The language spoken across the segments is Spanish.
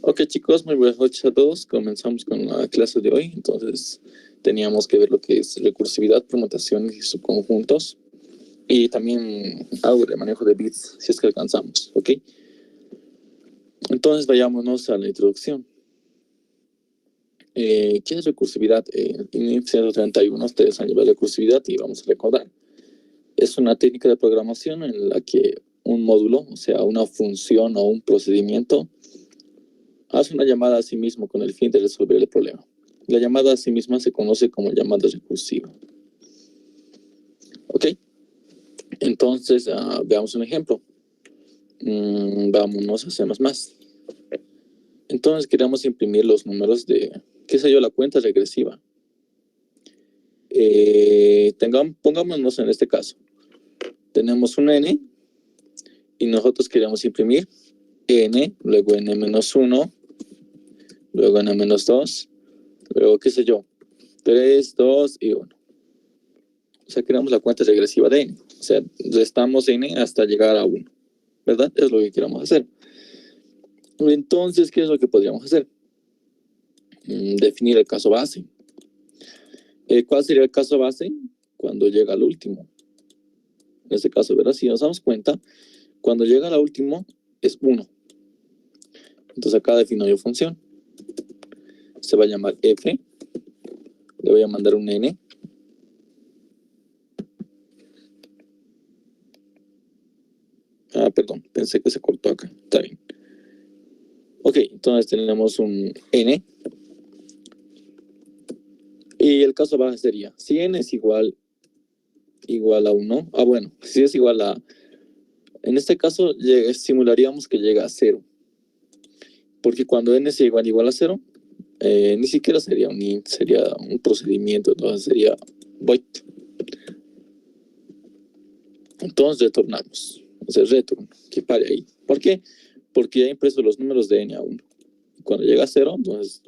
Ok, chicos, muy buenas noches a todos. Comenzamos con la clase de hoy. Entonces, teníamos que ver lo que es recursividad, permutaciones y subconjuntos. Y también algo de manejo de bits, si es que alcanzamos, ¿ok? Entonces, vayámonos a la introducción. ¿Qué es recursividad? En 1931 ustedes han llevado recursividad y vamos a recordar. Es una técnica de programación en la que un módulo, o sea, una función o un procedimiento, hace una llamada a sí mismo con el fin de resolver el problema. La llamada a sí misma se conoce como llamada recursiva. ¿Ok? Entonces, veamos un ejemplo. Vámonos a C++. Entonces, queremos imprimir los números de, qué sé yo, la cuenta regresiva. Pongámonos en este caso. Tenemos un n y nosotros queremos imprimir n, luego n-1, luego n-2, luego qué sé yo, 3, 2 y 1. O sea, creamos la cuenta regresiva de n. O sea, restamos n hasta llegar a 1. ¿Verdad? Es lo que queremos hacer. Entonces, ¿qué es lo que podríamos hacer? Definir el caso base. ¿Cuál sería el caso base? Cuando llega al último. En este caso, ¿verdad? Si nos damos cuenta, cuando llega al último es 1. Entonces acá defino yo función. Se va a llamar f. Le voy a mandar un n. Perdón, pensé que se cortó acá. Está bien. Ok, entonces tenemos un n. Y el caso base sería, si n es igual a 1, bueno, si es igual a, en este caso simularíamos que llega a 0, porque cuando n es igual a 0, ni siquiera sería un int, sería un procedimiento, entonces sería void. Entonces retornamos, o sea, return, que pare ahí. ¿Por qué? Porque ya he impreso los números de n a 1. Cuando llega a 0, entonces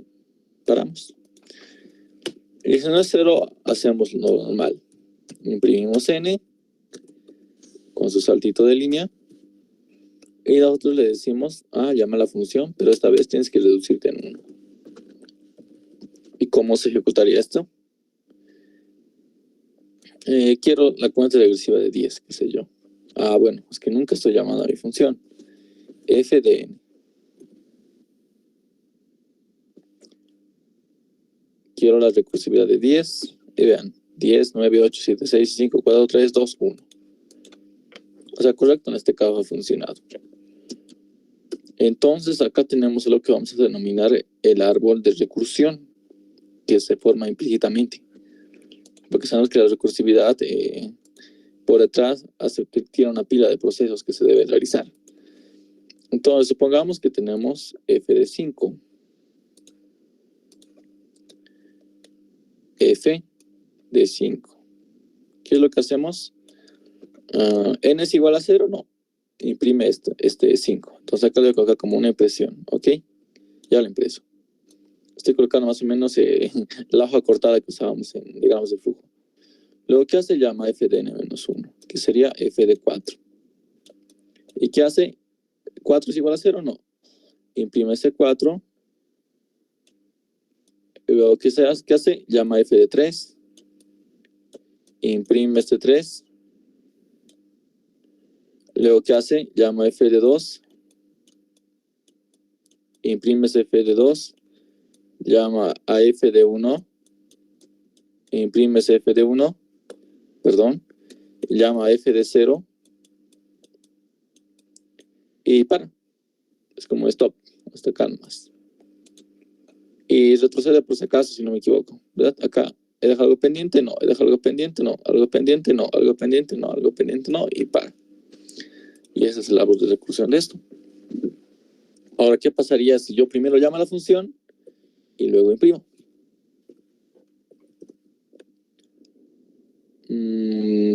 paramos. Y si no es 0, hacemos lo normal. Imprimimos n con su saltito de línea y nosotros le decimos, llama la función, pero esta vez tienes que reducirte en 1. ¿Y cómo se ejecutaría esto? Quiero la cuenta regresiva de 10, qué sé yo. Bueno, es que nunca estoy llamando a mi función. F de n. Quiero la recursividad de 10. Y vean, 10, 9, 8, 7, 6, 5, 4, 3, 2, 1. O sea, correcto, en este caso ha funcionado. Entonces, acá tenemos lo que vamos a denominar el árbol de recursión, que se forma implícitamente. Porque sabemos que la recursividad por detrás hace que tiene una pila de procesos que se deben realizar. Entonces, supongamos que tenemos f de 5. F de 5. ¿Qué es lo que hacemos? ¿N es igual a 0? No. Imprime este 5. Entonces acá le voy a colocar como una impresión, ¿ok? Ya lo impreso. Estoy colocando más o menos la hoja cortada que usábamos en diagramas de flujo. Luego, ¿qué hace? Llama f de n-1, que sería f de 4. ¿Y qué hace? ¿4 es igual a 0? No. Imprime ese 4. Y luego, ¿qué hace? Llama f de 3. Imprime este 3. Luego, ¿qué hace? Llama f de 2. Imprime ese f de 2. Llama a f de 1. Imprime ese f de 1. Perdón. Llama a f de 0. Y para. Es como stop. Hasta acá nomás. Y retrocede por si acaso, si no me equivoco. ¿Verdad? Acá. ¿He dejado algo pendiente? No. ¿He dejado algo pendiente? No. ¿Algo pendiente? No. ¿Algo pendiente? No. ¿Algo pendiente? No. Y para. Y ese es el árbol de recursión de esto. Ahora, ¿qué pasaría si yo primero llamo a la función y luego imprimo?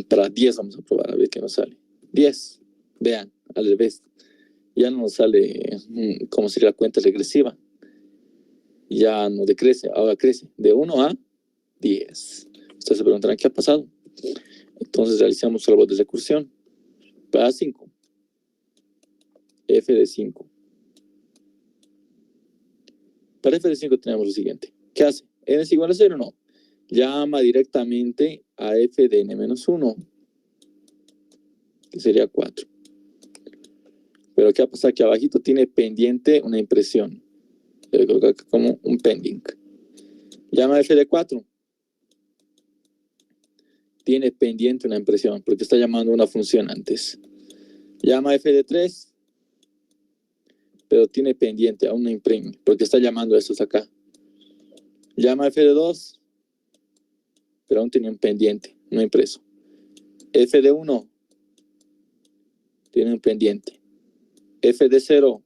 Para 10 vamos a probar a ver qué nos sale. 10. Vean, al revés. Ya no nos sale como sería la cuenta regresiva. Ya no decrece, ahora crece de 1 a 10. Ustedes se preguntarán qué ha pasado. Entonces realizamos el árbol de recursión. Para 5. F de 5. Para f de 5 tenemos lo siguiente. ¿Qué hace? ¿N es igual a 0? No. Llama directamente a f de n menos 1, que sería 4. Pero ¿qué pasa? Que abajito tiene pendiente una impresión. Yo creo que como un pending. Llama a f de 4. Tiene pendiente una impresión porque está llamando una función antes. Llama a f de 3. Pero tiene pendiente, aún no imprime, porque está llamando a estos acá. Llama a f de 2. Pero aún tiene un pendiente, no impreso. F de 1. Tiene un pendiente. F de 0.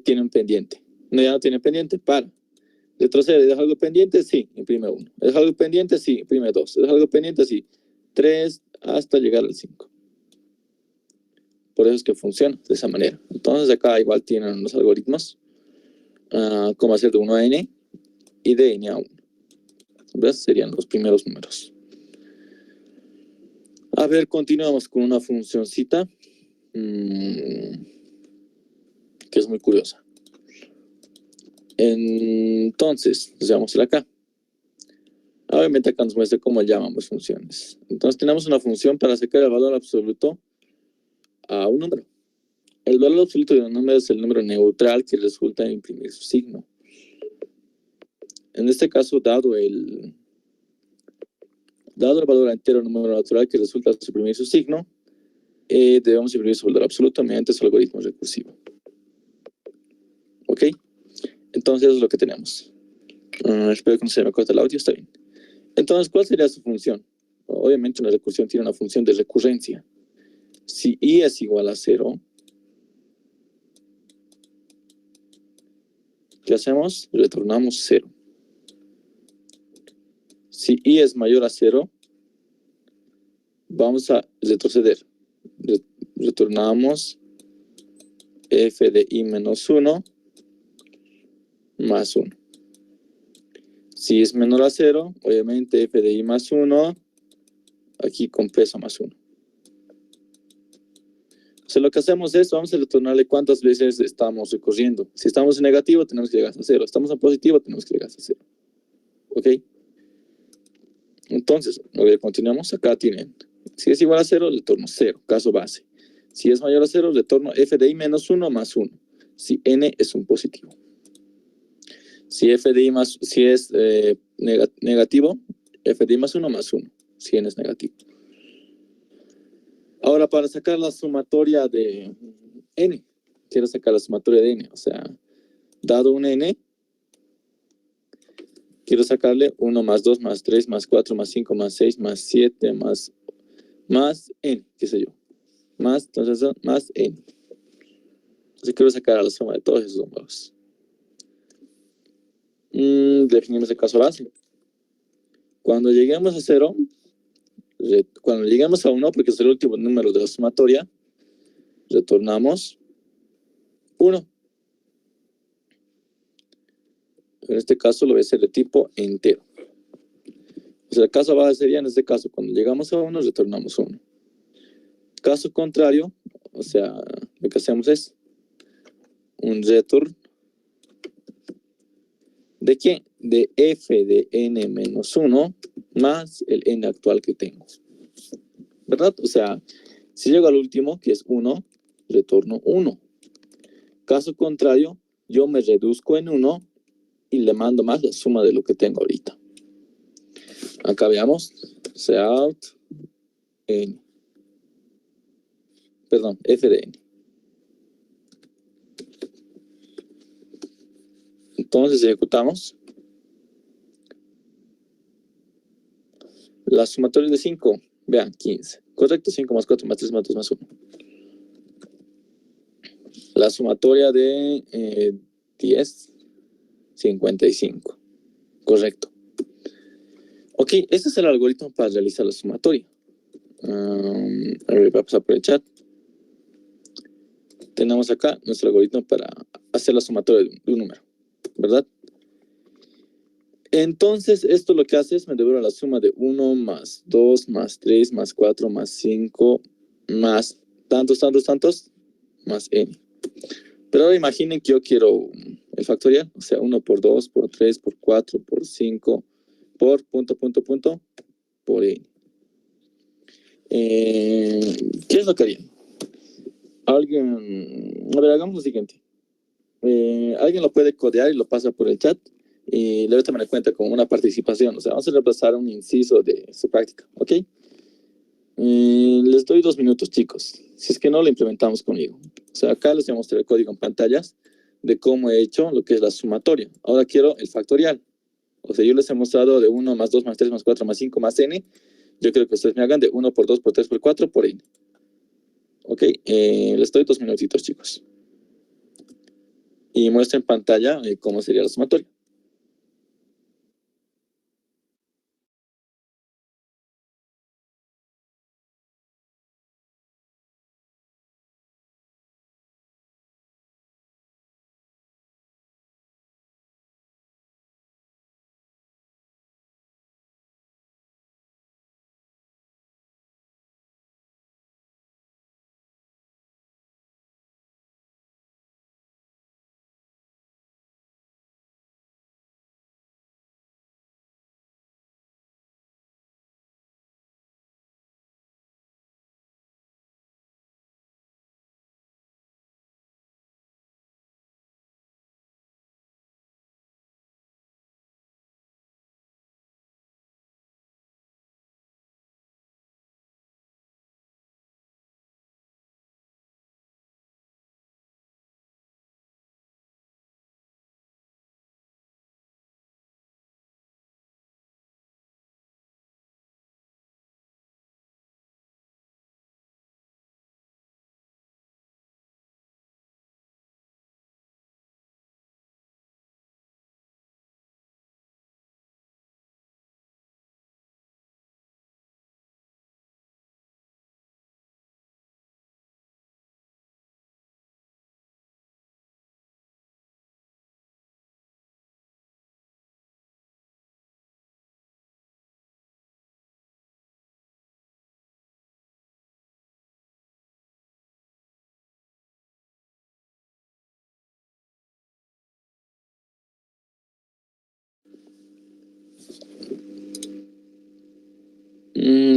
Tiene un pendiente. No, ya no tiene pendiente, para. Retrocede, ¿deja algo pendiente? Sí, imprime 1. ¿Deja algo pendiente? Sí, imprime 2. ¿Deja algo pendiente? Sí. 3 hasta llegar al 5. Por eso es que funciona de esa manera. Entonces acá igual tienen los algoritmos. Cómo hacer de 1 a n y de n a 1. ¿Ves? Serían los primeros números. A ver, continuamos con una funcioncita. Que es muy curiosa. Entonces, veámosla acá. Obviamente acá nos muestra cómo llamamos funciones. Entonces tenemos una función para sacar el valor absoluto a un número. El valor absoluto de un número es el número neutral que resulta en imprimir su signo. En este caso, dado el valor entero número natural que resulta en suprimir su signo, debemos imprimir su valor absoluto mediante su algoritmo recursivo. ¿Ok? Entonces eso es lo que tenemos. Espero que no se me corte el audio, está bien. Entonces, ¿cuál sería su función? Obviamente una recursión tiene una función de recurrencia. Si i es igual a 0, ¿qué hacemos? Retornamos 0. Si i es mayor a 0, vamos a retroceder. Retornamos f de i menos 1 más 1. Si es menor a 0, obviamente f de i más 1, aquí con peso más 1. O sea, lo que hacemos es, vamos a retornarle cuántas veces estamos recorriendo. Si estamos en negativo, tenemos que llegar hasta 0. Estamos en positivo, tenemos que llegar hasta 0. ¿Ok? Entonces, continuamos. Acá tienen, si es igual a 0, retorno 0, caso base. Si es mayor a 0, retorno f de i menos 1 más 1. Si n es un positivo. Si f de i más, si es negativo, f de i más 1 más 1. Si n es negativo. Ahora, para sacar la sumatoria de n, quiero sacar la sumatoria de n. O sea, dado un n, quiero sacarle 1 más 2 más 3 más 4 más 5 más 6 más 7 más n, qué sé yo. Entonces, más n. Entonces quiero sacar la suma de todos esos números. Definimos el caso base. Cuando lleguemos a 0, cuando lleguemos a 1, porque es el último número de la sumatoria, retornamos 1. En este caso lo voy a hacer de tipo entero. O sea, el caso base sería en este caso, cuando llegamos a 1, retornamos 1. Caso contrario, o sea, lo que hacemos es un return. ¿De qué? De f de n menos 1 más el n actual que tengo. ¿Verdad? O sea, si llego al último, que es 1, retorno 1. Caso contrario, yo me reduzco en 1 y le mando más la suma de lo que tengo ahorita. Acá veamos. Cout n. Perdón, f de n. Entonces ejecutamos. La sumatoria de 5, vean, 15. Correcto, 5 más 4 más 3 más 2 más 1. La sumatoria de 10, 55. Correcto. Ok, este es el algoritmo para realizar la sumatoria. A ver, voy a pasar por el chat. Tenemos acá nuestro algoritmo para hacer la sumatoria de un número, ¿verdad? Entonces, esto lo que hace es me devuelve la suma de 1 más 2 más 3 más 4 más 5 más tantos, más n. Pero ahora imaginen que yo quiero el factorial, o sea, 1 por 2, por 3, por 4, por 5, por punto, por n. ¿Qué es lo que harían? Alguien, a ver, hagamos lo siguiente. Alguien lo puede codear y lo pasa por el chat y debe tomar en cuenta como una participación. O sea, vamos a repasar un inciso de su práctica, ¿ok? Les doy 2 minutos, chicos. Si es que no, lo implementamos conmigo. O sea, acá les voy a mostrar el código en pantallas de cómo he hecho lo que es la sumatoria. Ahora quiero el factorial. O sea, yo les he mostrado de 1 más 2 más 3 más 4 más 5 más n. Yo quiero que ustedes me hagan de 1 por 2 por 3 por 4 por n. Ok, les doy 2 minutitos, chicos. Y muestro en pantalla cómo sería la sumatoria.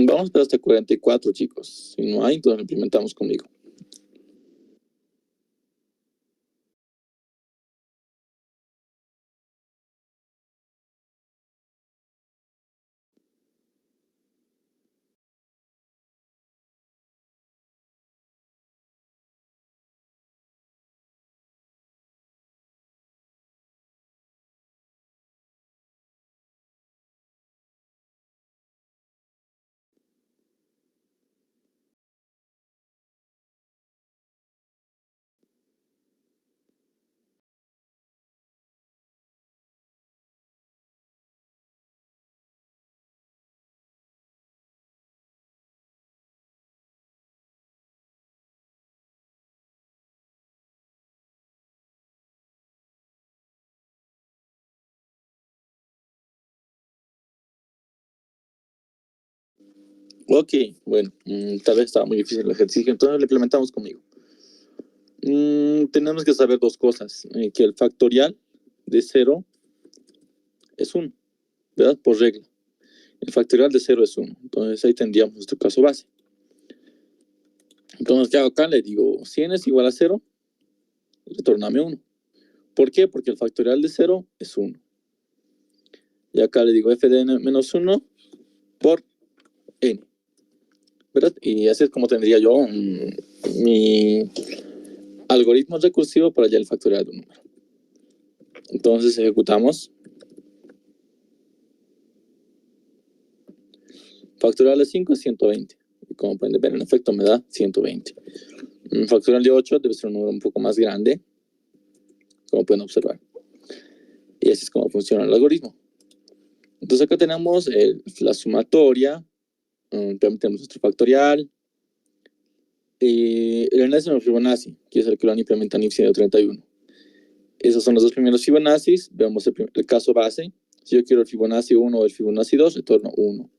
Vamos a esperar hasta 44, chicos. Si no hay, entonces lo implementamos conmigo. Ok, bueno, tal vez estaba muy difícil el ejercicio, entonces lo implementamos conmigo. Tenemos que saber 2 cosas. Que el factorial de 0 es 1, ¿verdad? Por regla. El factorial de 0 es 1. Entonces ahí tendríamos nuestro caso base. Entonces, ¿qué hago acá? Le digo, si n es igual a 0, retórname 1. ¿Por qué? Porque el factorial de 0 es 1. Y acá le digo f de n menos 1 por n, ¿verdad? Y así es como tendría yo mi algoritmo recursivo para hallar el factorial de un número. Entonces ejecutamos. Factorial de 5 es 120. Y como pueden ver, en efecto me da 120. Factorial de 8 debe ser un número un poco más grande, como pueden observar. Y así es como funciona el algoritmo. Entonces acá tenemos la sumatoria, también tenemos nuestro factorial, el enésimo Fibonacci, que es el que lo han implementado en Ipsilon 31. Esos son los 2 primeros Fibonacci. Veamos el caso base. Si yo quiero el Fibonacci 1 o el Fibonacci 2, retorno 1.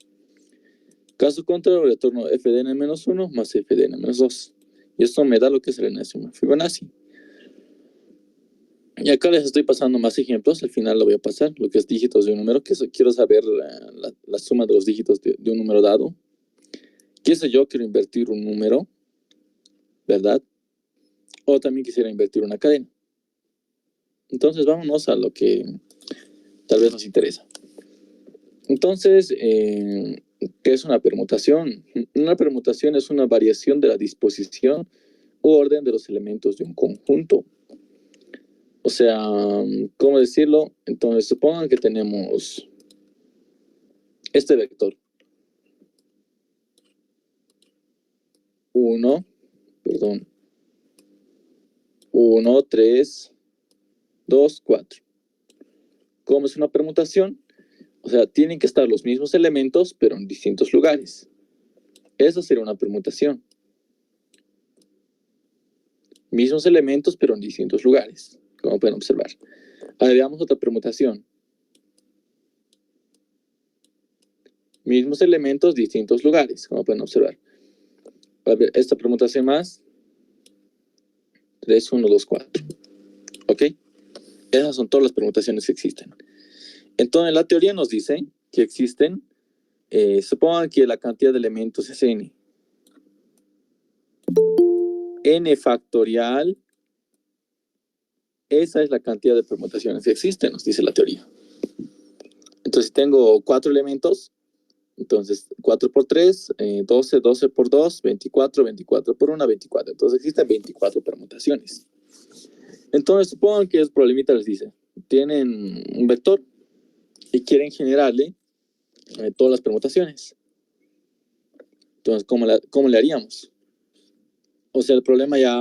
Caso contrario, retorno f de n-1 más f de n-2. Y esto me da lo que es el enésimo Fibonacci. Y acá les estoy pasando más ejemplos, al final lo voy a pasar, lo que es dígitos de un número, que quiero saber la suma de los dígitos de un número dado. ¿Qué sé yo? Quiero invertir un número, ¿verdad? O también quisiera invertir una cadena. Entonces vámonos a lo que tal vez nos interesa. Entonces, ¿qué es una permutación? Una permutación es una variación de la disposición o orden de los elementos de un conjunto. O sea, ¿cómo decirlo? Entonces, supongan que tenemos este vector. 1, 3, 2, 4. ¿Cómo es una permutación? O sea, tienen que estar los mismos elementos, pero en distintos lugares. Eso sería una permutación. Mismos elementos, pero en distintos lugares, como pueden observar. Ahora veamos otra permutación. Mismos elementos, distintos lugares, como pueden observar. A ver, esta permutación más. 3, 1, 2, 4. ¿Ok? Esas son todas las permutaciones que existen. Entonces, la teoría nos dice que existen, supongan que la cantidad de elementos es n. N factorial, esa es la cantidad de permutaciones que existen, nos dice la teoría. Entonces, si tengo 4 elementos, entonces 4 por 3, 12, 12 por 2, 24, 24 por 1, 24. Entonces existen 24 permutaciones. Entonces, supongan que el problemita les dice, tienen un vector y quieren generarle todas las permutaciones. Entonces, ¿cómo le haríamos? O sea, el problema ya...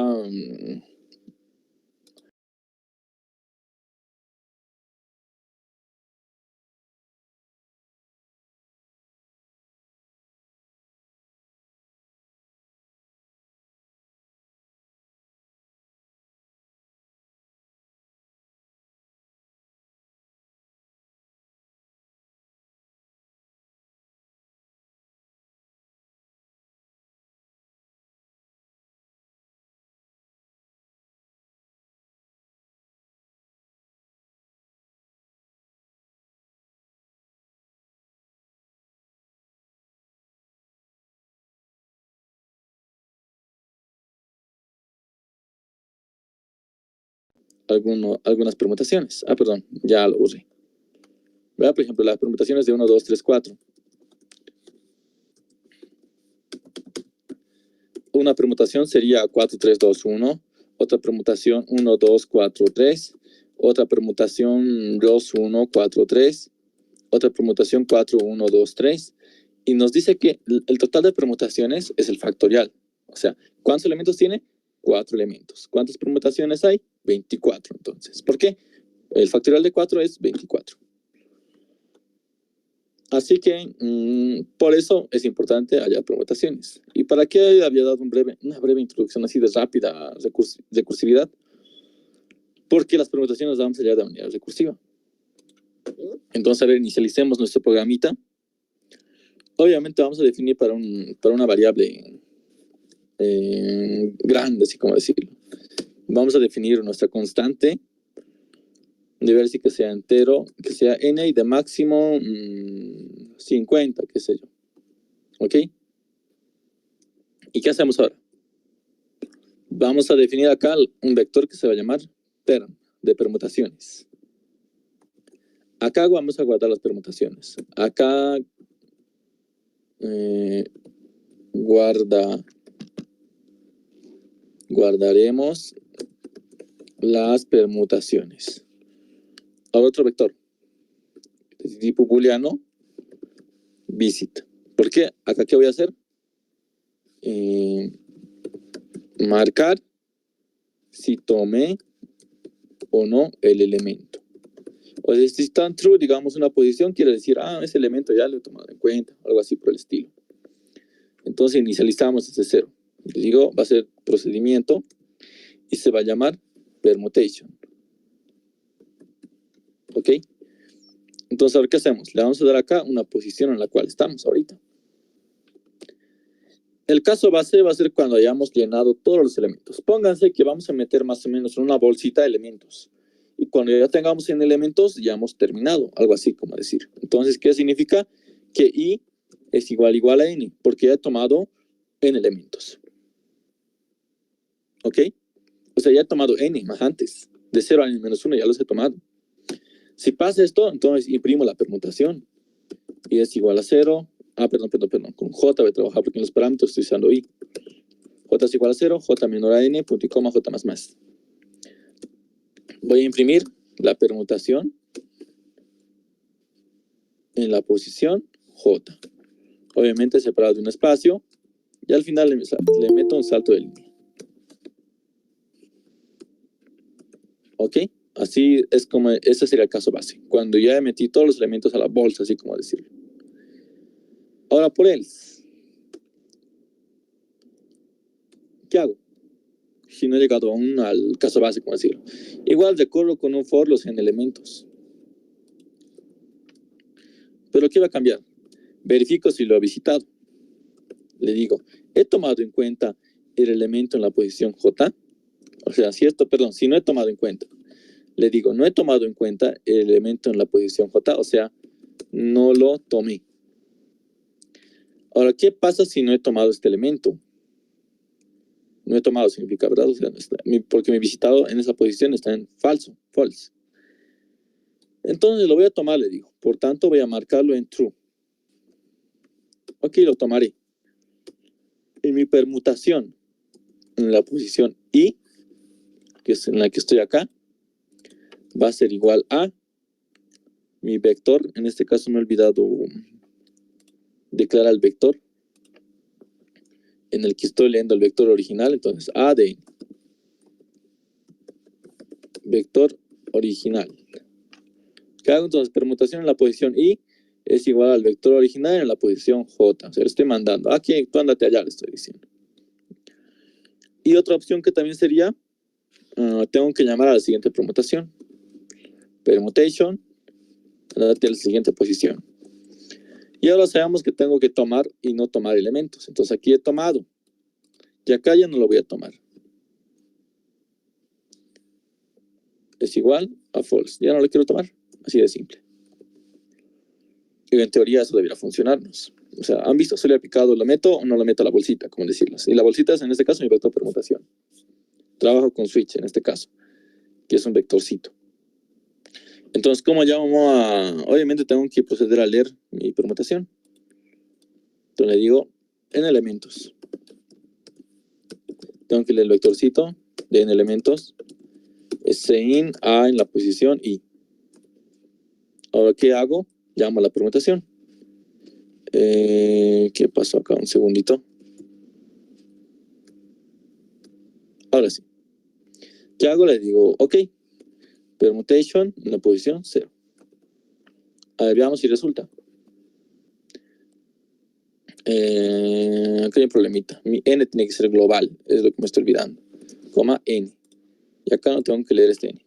algunas permutaciones. Perdón, ya lo borré. ¿Verdad? Por ejemplo, las permutaciones de 1, 2, 3, 4. Una permutación sería 4, 3, 2, 1. Otra permutación 1, 2, 4, 3. Otra permutación 2, 1, 4, 3. Otra permutación 4, 1, 2, 3. Y nos dice que el total de permutaciones es el factorial. O sea, ¿cuántos elementos tiene? 4 elementos. ¿Cuántas permutaciones hay? 24, entonces. ¿Por qué? El factorial de 4 es 24. Así que, por eso es importante hallar permutaciones. ¿Y para qué había dado una breve introducción así de rápida recursividad? Porque las permutaciones las vamos a hallar de manera recursiva. Entonces, a ver, inicialicemos nuestro programita. Obviamente vamos a definir para una variable grande, así como decirlo. Vamos a definir nuestra constante, de ver si que sea entero, que sea n y de máximo 50, qué sé yo. ¿Ok? ¿Y qué hacemos ahora? Vamos a definir acá un vector que se va a llamar term, de permutaciones. Acá vamos a guardar las permutaciones. Acá guardaremos las permutaciones. Ahora otro vector, de tipo booleano, visit. ¿Por qué? Acá, ¿qué voy a hacer? Marcar si tomé o no el elemento. O sea, si está en true, digamos una posición, quiere decir, ese elemento ya lo he tomado en cuenta, algo así por el estilo. Entonces inicializamos desde 0. Digo, va a ser procedimiento y se va a llamar permutation. ¿Ok? Entonces, ahora, ¿qué hacemos? Le vamos a dar acá una posición en la cual estamos ahorita. El caso base va a ser cuando hayamos llenado todos los elementos. Pónganse que vamos a meter más o menos en una bolsita de elementos. cuando ya tengamos en elementos, ya hemos terminado, algo así como decir. Entonces, ¿qué significa? Que I es igual a N, porque ya he tomado N elementos. ¿Ok? O sea, ya he tomado N más antes. De 0 a N-1 ya los he tomado. Si pasa esto, entonces imprimo la permutación. Y es igual a 0. Perdón. Con J voy a trabajar porque en los parámetros estoy usando I. J es igual a 0, J menor a N, punto y coma, J más más. Voy a imprimir la permutación en la posición J. Obviamente separado de un espacio. Y al final le meto un salto de línea. ¿Ok? Así es como, ese sería el caso base. Cuando ya metí todos los elementos a la bolsa, así como decirlo. Ahora por else. ¿Qué hago? Si no he llegado aún al caso base, como decirlo. Igual recorro con un for los en elementos. Pero ¿qué va a cambiar? Verifico si lo he visitado. Le digo, he tomado en cuenta el elemento en la posición J. O sea, si no he tomado en cuenta. Le digo, no he tomado en cuenta el elemento en la posición J. O sea, no lo tomé. Ahora, ¿qué pasa si no he tomado este elemento? No he tomado significa, ¿verdad? O sea, porque mi visitado en esa posición está en false. Entonces lo voy a tomar, le digo. Por tanto, voy a marcarlo en true. Ok, lo tomaré. En mi permutación, en la posición I, que es en la que estoy acá, va a ser igual a mi vector. En este caso me he olvidado declarar el vector en el que estoy leyendo el vector original. Entonces, A de vector original. ¿Qué hago? Entonces, permutación en la posición I es igual al vector original en la posición J. O sea, le estoy mandando. Aquí, tú ándate allá, le estoy diciendo. Y otra opción que también sería, tengo que llamar a la siguiente permutación. Permutation, ándate a la siguiente posición. Y ahora sabemos que tengo que tomar y no tomar elementos. Entonces aquí he tomado. Y acá ya no lo voy a tomar. Es igual a false. Ya no lo quiero tomar. Así de simple. Y en teoría eso debería funcionarnos. O sea, ¿han visto? ¿Se le ha aplicado? ¿Lo meto o no lo meto a la bolsita? Como decirlo. Y la bolsita es en este caso mi vector permutación. Trabajo con switch en este caso, que es un vectorcito. Entonces, ¿cómo llamo a...? Obviamente tengo que proceder a leer mi permutación. Entonces le digo en elementos. Tengo que leer el vectorcito de en elementos. Sin A en la posición I. Ahora, ¿qué hago? Llamo a la permutación. ¿Qué pasó acá? Un segundito. Ahora sí. ¿Qué hago? Le digo, ok. Permutation en la posición 0. A ver, veamos si resulta. Aquí hay un problemita. Mi n tiene que ser global. Es lo que me estoy olvidando. Coma n. Y acá no tengo que leer este n.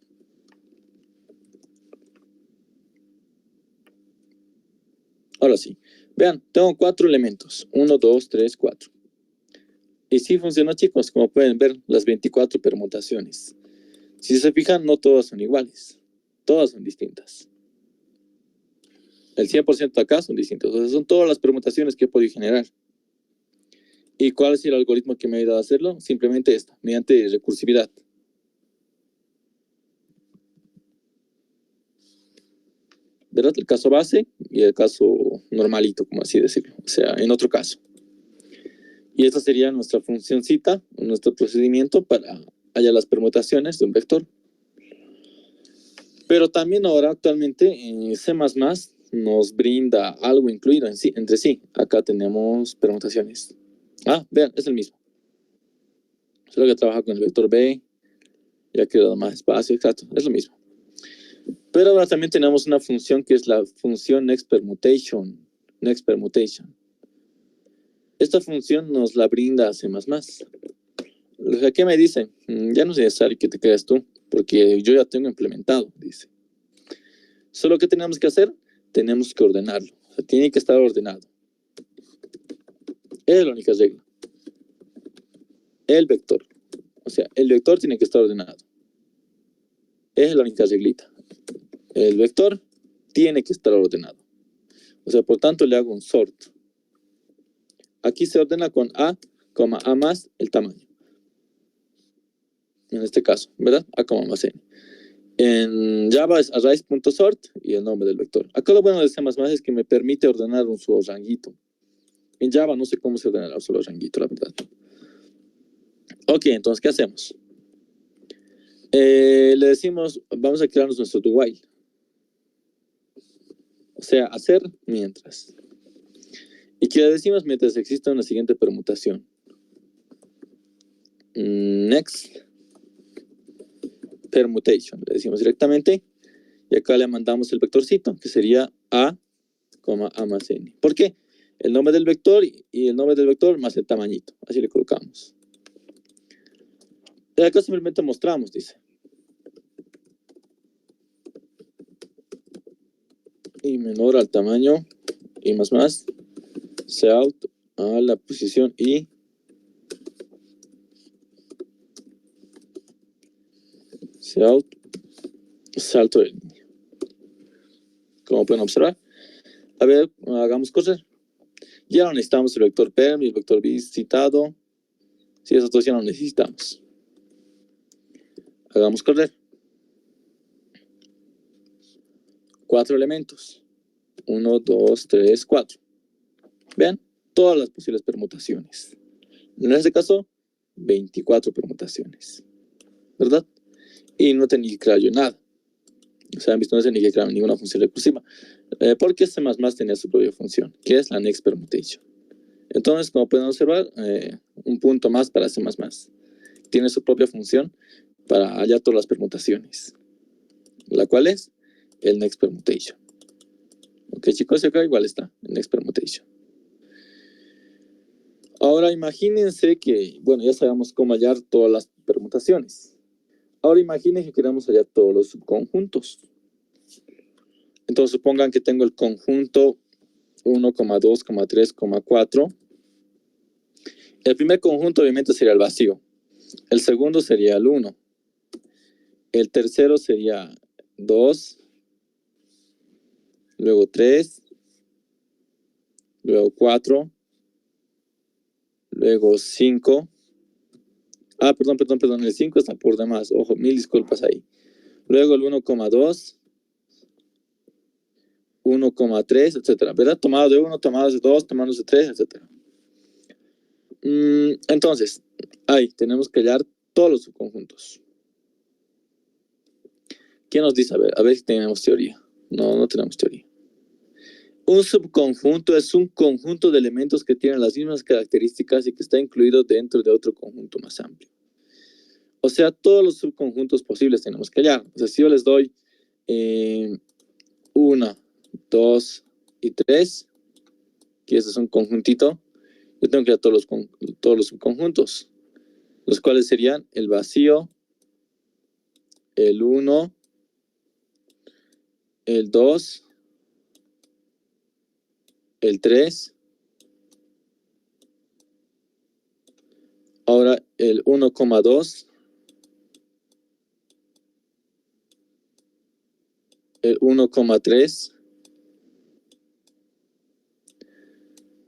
Ahora sí. Vean, tengo 4 elementos. 1, 2, 3, 4. Y sí funciona, chicos. Como pueden ver, las 24 permutaciones. Si se fijan, no todas son iguales. Todas son distintas. El 100% acá son distintos. O sea, son todas las permutaciones que he podido generar. ¿Y cuál es el algoritmo que me ha ayudado a hacerlo? Simplemente esta, mediante recursividad. ¿Verdad? El caso base y el caso normalito, como así decirlo. O sea, en otro caso. Y esta sería nuestra funcióncita, nuestro procedimiento para hallar las permutaciones de un vector. Pero también ahora actualmente en C++ nos brinda algo incluido entre sí. Acá tenemos permutaciones. Vean, es el mismo. Solo que trabaja con el vector B, ya que da más espacio, exacto, es lo mismo. Pero ahora también tenemos una función que es la función nextPermutation. Esta función nos la brinda C++. ¿Qué me dice? Ya no es necesario que te creas tú, porque yo ya tengo implementado, dice. Solo que tenemos que hacer, tenemos que ordenarlo. O sea, tiene que estar ordenado. Es la única regla. El vector. O sea, el vector tiene que estar ordenado. Es la única reglita. El vector tiene que estar ordenado. O sea, por tanto, le hago un sort. Aquí se ordena con A, A más el tamaño. En este caso, ¿verdad? A, más N. En Java es arrays.sort y el nombre del vector. Acá lo bueno de C++ es que me permite ordenar un solo ranguito. En Java no sé cómo se ordena un solo ranguito, la verdad. Ok, entonces, ¿qué hacemos? Le decimos, vamos a crearnos nuestro do while. O sea, hacer mientras. ¿Y qué le decimos mientras exista una siguiente permutación? Next permutation. Le decimos directamente. Y acá le mandamos el vectorcito, que sería A, A más N. ¿Por qué? El nombre del vector y el nombre del vector más el tamañito. Así le colocamos. Y acá simplemente mostramos, dice. Y menor al tamaño y más out a la posición y out salto de línea. Como pueden observar. A ver, hagamos correr. Ya no necesitamos el vector perm y el vector visitado. Si esos dos ya no necesitamos. Hagamos correr. 4 elementos. 1, 2, 3, 4. Vean todas las posibles permutaciones. En este caso, 24 permutaciones. ¿Verdad? Y no tenía que crear yo nada. O sea, han visto, no tenía que crear ninguna función recursiva. Porque C++ tenía su propia función, que es la next permutation. Entonces, como pueden observar, un punto más para C++. Tiene su propia función para hallar todas las permutaciones. La cual es el next permutation. Ok, chicos, acá igual está el next permutation. Ahora imagínense que, bueno, ya sabemos cómo hallar todas las permutaciones. Ahora imaginen que queramos hallar todos los subconjuntos. Entonces supongan que tengo el conjunto 1, 2, 3, 4. El primer conjunto obviamente sería el vacío. El segundo sería el 1. El tercero sería 2. Luego 3. Luego 4. Luego 5. Perdón. El 5 está por demás. Ojo, mil disculpas ahí. Luego el 1,2. 1,3, etcétera, ¿verdad? Tomados de 1, tomados de 2, tomados de 3, etcétera. Entonces, ahí tenemos que hallar todos los subconjuntos. ¿Qué nos dice? A ver si tenemos teoría. No tenemos teoría. Un subconjunto es un conjunto de elementos que tienen las mismas características y que está incluido dentro de otro conjunto más amplio. O sea, todos los subconjuntos posibles tenemos que hallar. O sea, si yo les doy 1, 2 y 3, que este es un conjuntito, yo tengo que hallar todos los subconjuntos, los cuales serían el vacío, el 1, el 2, el 3, ahora el 1,2, el 1,3,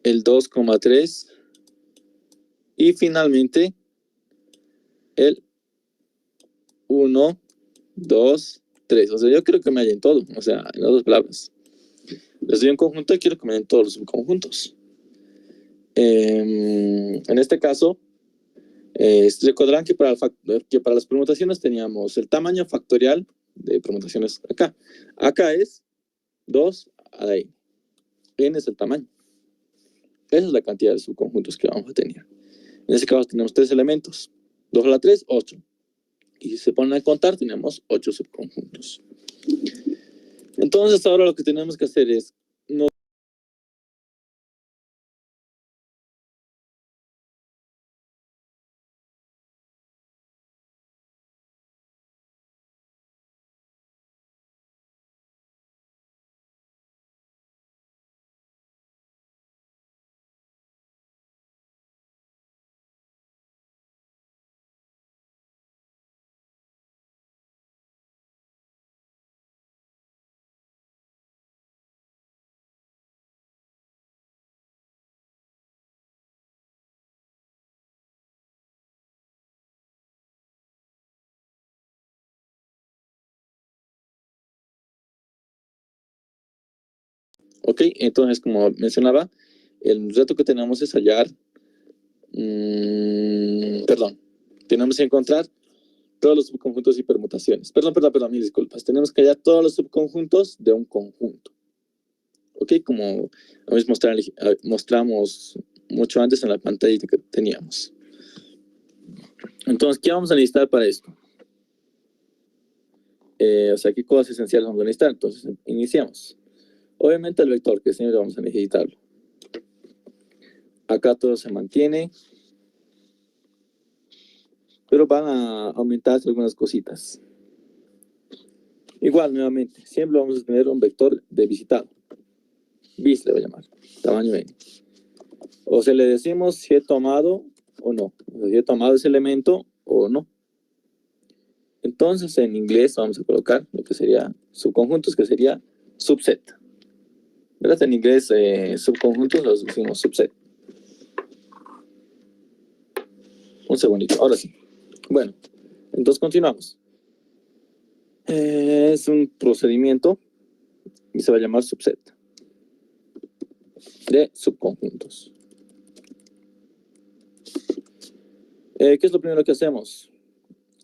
el 2,3 y finalmente el 1, 2, 3. O sea, yo quiero que me hallen todo, o sea, en otras palabras. Les doy un conjunto y quiero que me hallen todos los subconjuntos. En este caso, recordarán que para las permutaciones teníamos el tamaño factorial de permutaciones acá. Acá es 2 a la n. N es el tamaño. Esa es la cantidad de subconjuntos que vamos a tener. En este caso tenemos 3 elementos. 2 a la 3, 8. Y si se ponen a contar, tenemos 8 subconjuntos. Entonces ahora lo que tenemos que hacer es Ok, entonces como mencionaba, el reto que tenemos es hallar, tenemos que encontrar todos los subconjuntos y permutaciones. Perdón, mil disculpas. Tenemos que hallar todos los subconjuntos de un conjunto. Ok, como mostramos mucho antes en la pantalla que teníamos. Entonces, ¿qué vamos a necesitar para esto? ¿qué cosas esenciales vamos a necesitar? Entonces, iniciamos. Obviamente el vector, que siempre vamos a necesitarlo. Acá todo se mantiene, pero van a aumentarse algunas cositas. Igual, nuevamente, siempre vamos a tener un vector de visitado. Bis le voy a llamar, tamaño n. O se le decimos si he tomado o no. Si he tomado ese elemento o no. Entonces, en inglés vamos a colocar lo que sería subconjuntos, que sería subset. ¿Verdad? En inglés, subconjuntos los decimos subset. Un segundito, ahora sí. Bueno, entonces continuamos. Es un procedimiento y se va a llamar subset de subconjuntos. ¿Qué es lo primero que hacemos?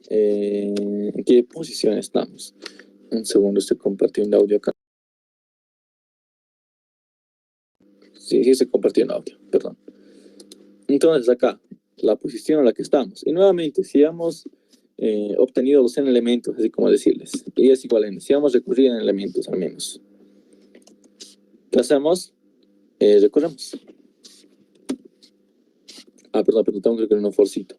¿En qué posición estamos? Un segundo, estoy compartiendo audio acá. Sí, estoy compartiendo audio, perdón. Entonces acá, la posición en la que estamos. Y nuevamente, si hemos obtenido los n elementos, así como decirles, y es igual a n, si hemos recurrido en elementos al menos. ¿Qué hacemos? Recorremos. Perdón, tengo que crear un forcito.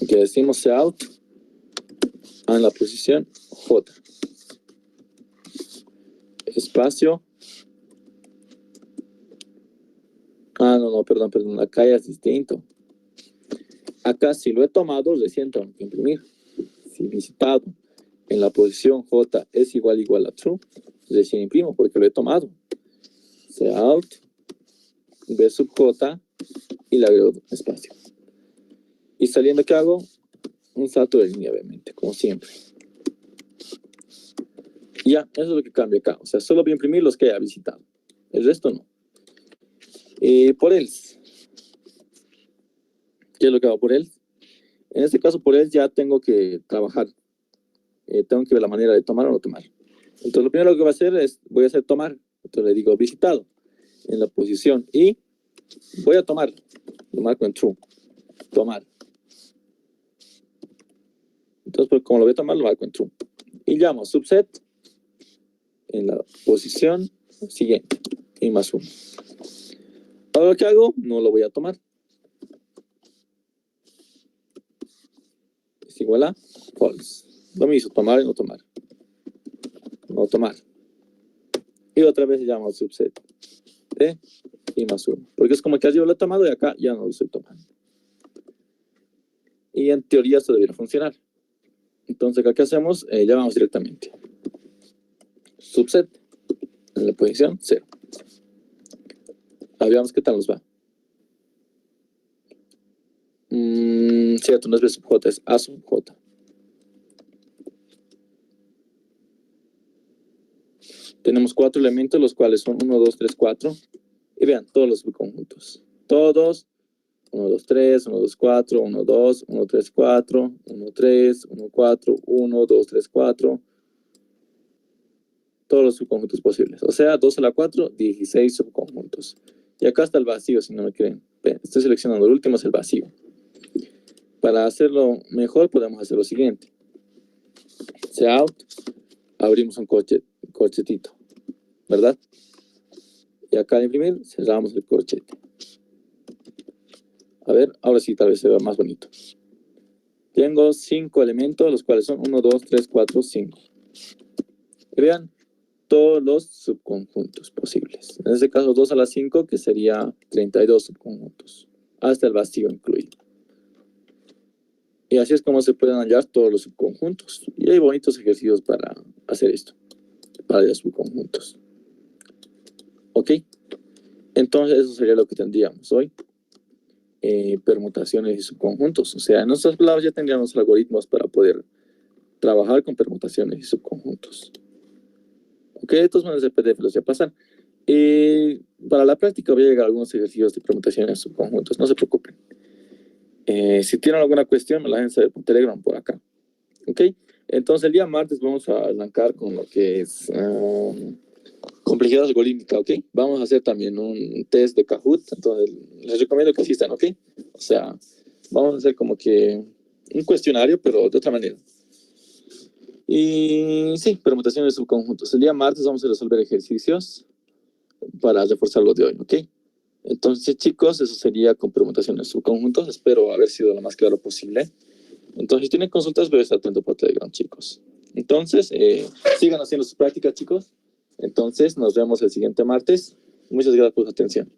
Que decimos out en la posición J. Espacio. Perdón, acá ya es distinto. Acá si lo he tomado, recién tengo que imprimir. Si visitado en la posición J es igual a true, recién imprimo porque lo he tomado. Out, B sub J y le agrego espacio. Y saliendo, ¿qué hago? Un salto de línea, obviamente, como siempre. Y ya, eso es lo que cambia acá. O sea, solo voy a imprimir los que haya visitado. El resto no. Por else. ¿Qué es lo que hago por else? En este caso, por else ya tengo que trabajar. Tengo que ver la manera de tomar o no tomar. Entonces, lo primero que voy a hacer es, tomar. Entonces le digo visitado en la posición y voy a tomar. Lo marco en true. Tomar. Entonces, pues, como lo voy a tomar, lo marco en true. Y llamo subset en la posición siguiente. Y más 1. Ahora, ¿qué hago? No lo voy a tomar. Es igual a false. Lo mismo, tomar y no tomar. No tomar. Y otra vez se llama subset de y más 1. Porque es como que yo lo he tomado y acá ya no lo estoy tomando. Y en teoría esto debería funcionar. Entonces acá, ¿qué hacemos? Ya vamos directamente. Subset en la posición 0. Veamos qué tal nos va. Cierto, no es B sub J, es A sub J. Tenemos 4 elementos, los cuales son 1, 2, 3, 4. Y vean, todos los subconjuntos. Todos. 1, 2, 3, 1, 2, 4, 1, 2, 1, 3, 4, 1, 3, 1, 4, 1, 2, 3, 4. Todos los subconjuntos posibles. O sea, 2 a la 4, 16 subconjuntos. Y acá está el vacío, si no me creen. Estoy seleccionando el último, es el vacío. Para hacerlo mejor, podemos hacer lo siguiente. Out, abrimos un corchetito, ¿verdad? Y acá al imprimir, cerramos el corchete. A ver, ahora sí, tal vez se vea más bonito. Tengo 5 elementos, los cuales son 1, 2, 3, 4, 5. Y vean todos los subconjuntos posibles. En este caso, 2 a la 5, que sería 32 subconjuntos, hasta el vacío incluido. Y así es como se pueden hallar todos los subconjuntos. Y hay bonitos ejercicios para hacer esto, para hallar subconjuntos. ¿Ok? Entonces, eso sería lo que tendríamos hoy. Permutaciones y subconjuntos. O sea, en nuestras palabras ya tendríamos algoritmos para poder trabajar con permutaciones y subconjuntos. Ok, de todas maneras el PDF los voy a pasar. Para la práctica voy a llegar a algunos ejercicios de permutaciones y subconjuntos, no se preocupen. Si tienen alguna cuestión, me la dejan saber por Telegram por acá. Ok, entonces el día martes vamos a arrancar con lo que es complejidad algorítmica, ¿ok? Vamos a hacer también un test de Kahoot, entonces les recomiendo que existan, ¿ok? O sea, vamos a hacer como que un cuestionario, pero de otra manera. Y sí, permutaciones de subconjuntos. El día martes vamos a resolver ejercicios para reforzar lo de hoy, ¿ok? Entonces, chicos, eso sería con permutaciones de subconjuntos. Espero haber sido lo más claro posible. Entonces, si tienen consultas, voy a estar atento por Telegram, chicos. Entonces, sigan haciendo sus prácticas, chicos. Entonces, nos vemos el siguiente martes. Muchas gracias por su atención.